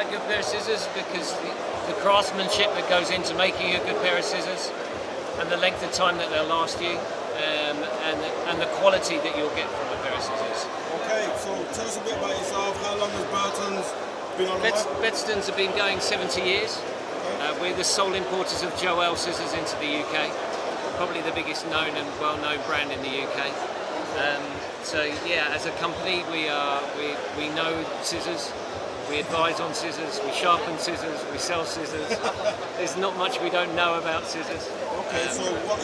buy a good pair of scissors because the craftsmanship that goes into making a good pair of scissors, and the length of time that they'll last you, and the quality that you'll get from a pair of scissors. Okay, so tell us a bit about yourself. How long has Bettertons been on the market? Bettertons have been going 70 years. Okay. We're the sole importers of C.O.D.E scissors into the UK. Probably the biggest known and well-known brand in the UK. So yeah, as a company, we know scissors. We advise on scissors. We sharpen scissors. We sell scissors. There's not much we don't know about scissors. Okay, so what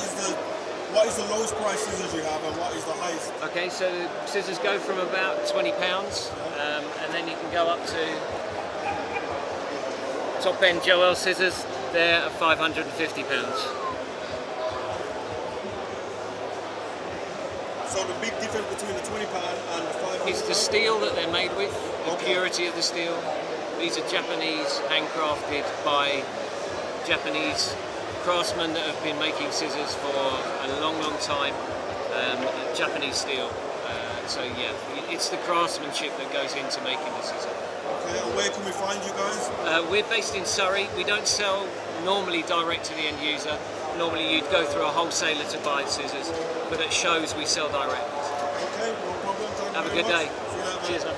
is the lowest price scissors you have, and what is the highest? Okay, so the scissors go from about £20, and then you can go up to top end C.O.D.E scissors. They're at £550. So the big difference between the £20 and the £500? It's the steel that they're made with, the purity of the steel. These are Japanese, handcrafted by Japanese craftsmen that have been making scissors for a long, long time. Japanese steel. So yeah, it's the craftsmanship that goes into making the scissor. Okay, and where can we find you guys? We're based in Surrey. We don't sell normally direct to the end user. Normally you'd go through a wholesaler to buy scissors, but at shows we sell direct. Okay, no problem. Thank you Have a very good much. day. See you later. Cheers, man.